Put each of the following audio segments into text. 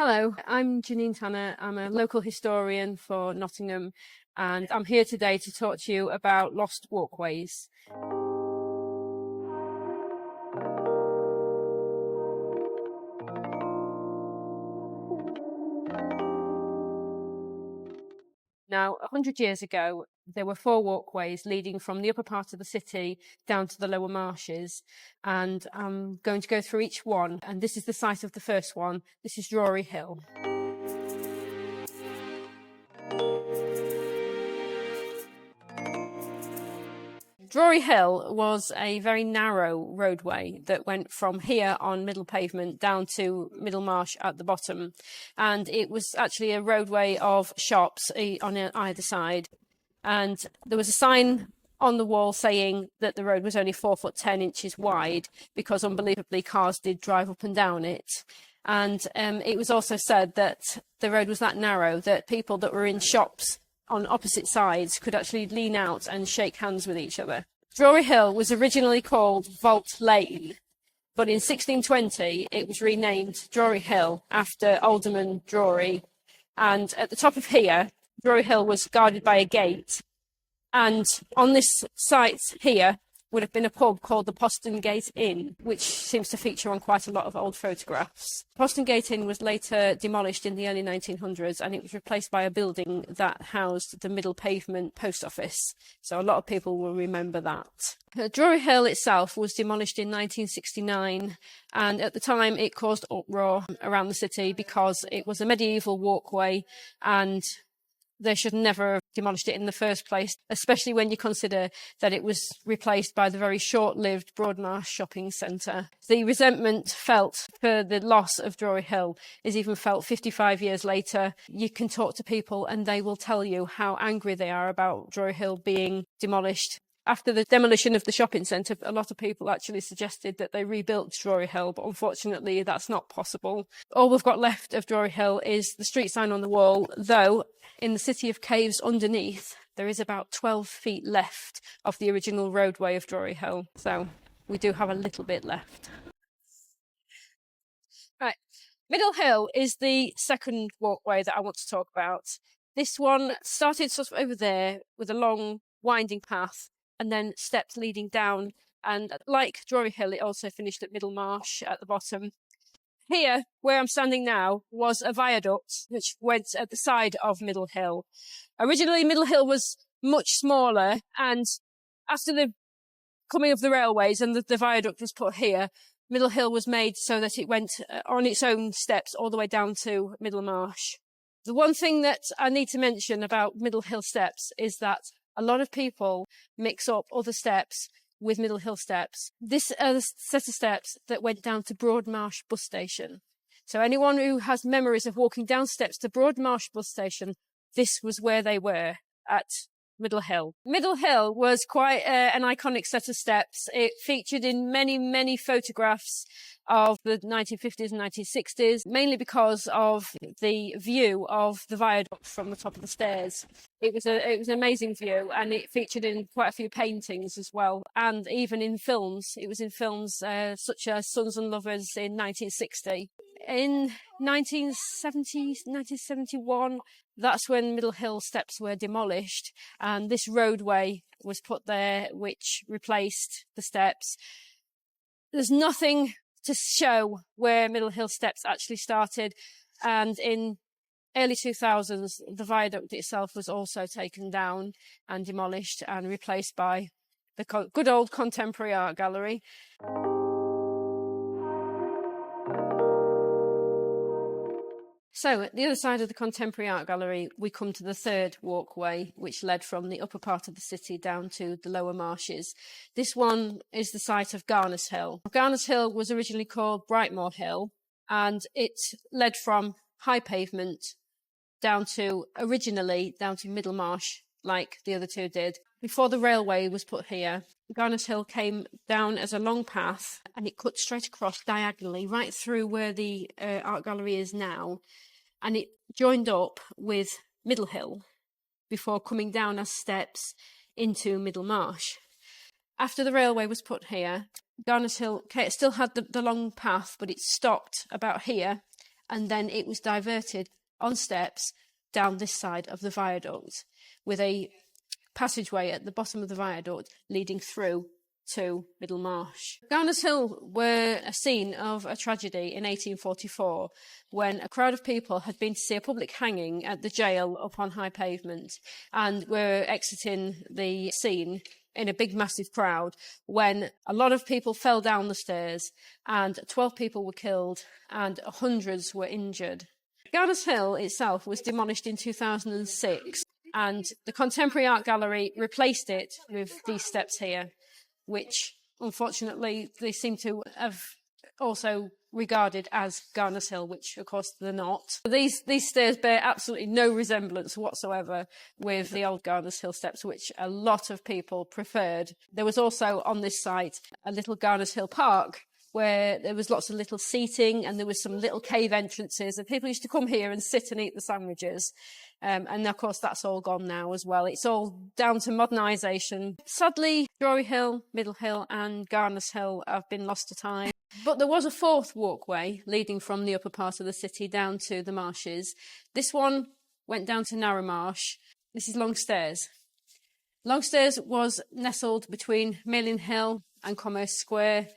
Hello, I'm Janine Tanner. I'm a local historian for Nottingham, and I'm here today to talk to you about lost walkways. Now, 100 years ago, there were 4 walkways leading from the upper part of the city down to the lower marshes, and I'm going to go through each one, and this is the site of the first one. This is Drory Hill. Drory Hill was a very narrow roadway that went from here on Middle Pavement down to Middle Marsh at the bottom. And it was actually a roadway of shops on either side. And there was a sign on the wall saying that the road was only 4 foot 10 inches wide because unbelievably cars did drive up and down it. And it was also said that the road was that narrow that people that were in shops on opposite sides could actually lean out and shake hands with each other. Drory Hill was originally called Vault Lane, but in 1620 it was renamed Drory Hill after Alderman Drory. And at the top of here, Drory Hill was guarded by a gate. And on this site here would have been a pub called the Poston Gate Inn, which seems to feature on quite a lot of old photographs. Poston Gate Inn was later demolished in the early 1900s, and it was replaced by a building that housed the Middle Pavement post office. So a lot of people will remember that. Drory Hill itself was demolished in 1969, and at the time it caused uproar around the city because it was a medieval walkway and they should never have demolished it in the first place, especially when you consider that it was replaced by the very short-lived Broadmarsh shopping centre. The resentment felt for the loss of Drory Hill is even felt 55 years later. You can talk to people and they will tell you how angry they are about Drory Hill being demolished. After the demolition of the shopping centre, a lot of people actually suggested that they rebuilt Drory Hill, but unfortunately that's not possible. All we've got left of Drory Hill is the street sign on the wall, though in the City of Caves underneath, there is about 12 feet left of the original roadway of Drory Hill. So we do have a little bit left. Right, Middle Hill is the second walkway that I want to talk about. This one started sort of over there with a long winding path and then steps leading down. And like Drory Hill, it also finished at Middle Marsh at the bottom. Here, where I'm standing now, was a viaduct which went at the side of Middle Hill. Originally, Middle Hill was much smaller, and after the coming of the railways and the viaduct was put here, Middle Hill was made so that it went on its own steps all the way down to Middle Marsh. The one thing that I need to mention about Middle Hill steps is that a lot of people mix up other steps with Middle Hill steps. This is a set of steps that went down to Broadmarsh bus station. So anyone who has memories of walking down steps to Broadmarsh bus station, this was where they were at Middle Hill. Middle Hill was quite an iconic set of steps. It featured in many, many photographs of the 1950s and 1960s, mainly because of the view of the viaduct from the top of the stairs. It was an amazing view, and it featured in quite a few paintings as well, and even in films. It was in films such as Sons and Lovers in 1960. In 1971, that's when Middle Hill steps were demolished, and this roadway was put there, which replaced the steps. There's nothing to show where Middle Hill steps actually started, and in early 2000s, the viaduct itself was also taken down and demolished and replaced by the good old Contemporary Art Gallery. So at the other side of the Contemporary Art Gallery, we come to the third walkway, which led from the upper part of the city down to the lower marshes. This one is the site of Garners Hill. Garners Hill was originally called Brightmoor Hill, and it led from High Pavement originally down to Middle Marsh, like the other two did. Before the railway was put here, Garners Hill came down as a long path, and it cut straight across diagonally right through where the art gallery is now, and it joined up with Middle Hill before coming down as steps into Middle Marsh. After the railway was put here, Garner Hill still had the long path, but it stopped about here and then it was diverted on steps down this side of the viaduct, with a passageway at the bottom of the viaduct leading through to Middlemarsh. Garners Hill were a scene of a tragedy in 1844 when a crowd of people had been to see a public hanging at the jail up on High Pavement and were exiting the scene in a big massive crowd when a lot of people fell down the stairs and 12 people were killed and hundreds were injured. Garners Hill itself was demolished in 2006 and the Contemporary Art Gallery replaced it with these steps here, which unfortunately they seem to have also regarded as Garners Hill, which of course they're not. These stairs bear absolutely no resemblance whatsoever with the old Garners Hill steps, which a lot of people preferred. There was also on this site a little Garners Hill Park where there was lots of little seating and there was some little cave entrances and people used to come here and sit and eat the sandwiches. And of course that's all gone now as well. It's all down to modernisation. Sadly, Drory Hill, Middle Hill and Garners Hill have been lost to time. But there was a fourth walkway leading from the upper part of the city down to the Marshes. This one went down to Narrow Marsh. This is Longstairs. Longstairs was nestled between Malin Hill and Commerce Square,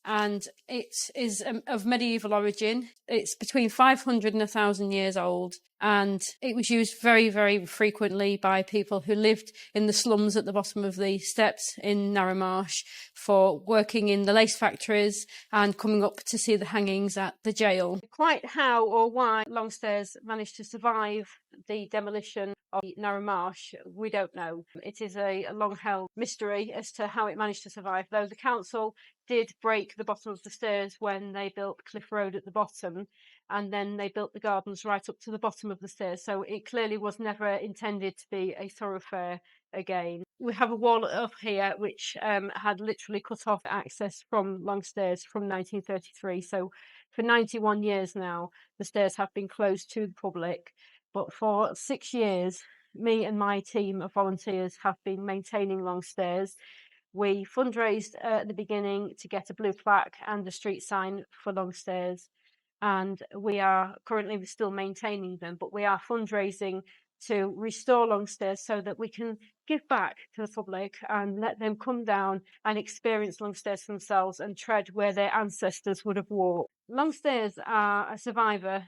and it is of medieval origin. It's between 500 and 1,000 years old, and it was used very, very frequently by people who lived in the slums at the bottom of the steps in Narrow Marsh for working in the lace factories and coming up to see the hangings at the jail. Quite how or why Longstairs managed to survive the demolition of Narrow Marsh, we don't know. It is a long-held mystery as to how it managed to survive, though the council did break the bottom of the stairs when they built Cliff Road at the bottom, and then they built the gardens right up to the bottom of the stairs, so it clearly was never intended to be a thoroughfare again. We have a wall up here which had literally cut off access from Longstairs from 1933, so for 91 years now the stairs have been closed to the public, but for 6 years me and my team of volunteers have been maintaining Longstairs. We fundraised at the beginning to get a blue plaque and a street sign for Longstairs, and we are currently still maintaining them, but we are fundraising to restore Longstairs so that we can give back to the public and let them come down and experience Longstairs themselves and tread where their ancestors would have walked. Longstairs are a survivor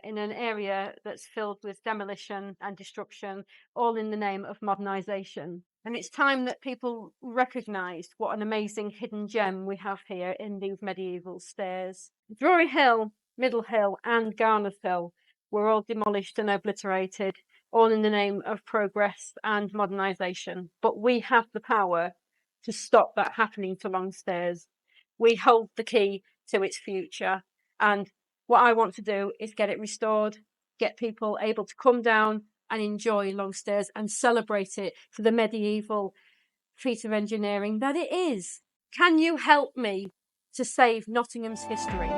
in an area that's filled with demolition and destruction, all in the name of modernisation. And it's time that people recognised what an amazing hidden gem we have here in these medieval stairs. Drury Hill, Middle Hill and Garner Hill were all demolished and obliterated, all in the name of progress and modernisation. But we have the power to stop that happening to Longstairs. We hold the key to its future, and what I want to do is get it restored, get people able to come down and enjoy Longstairs and celebrate it for the medieval feat of engineering that it is. Can you help me to save Nottingham's history?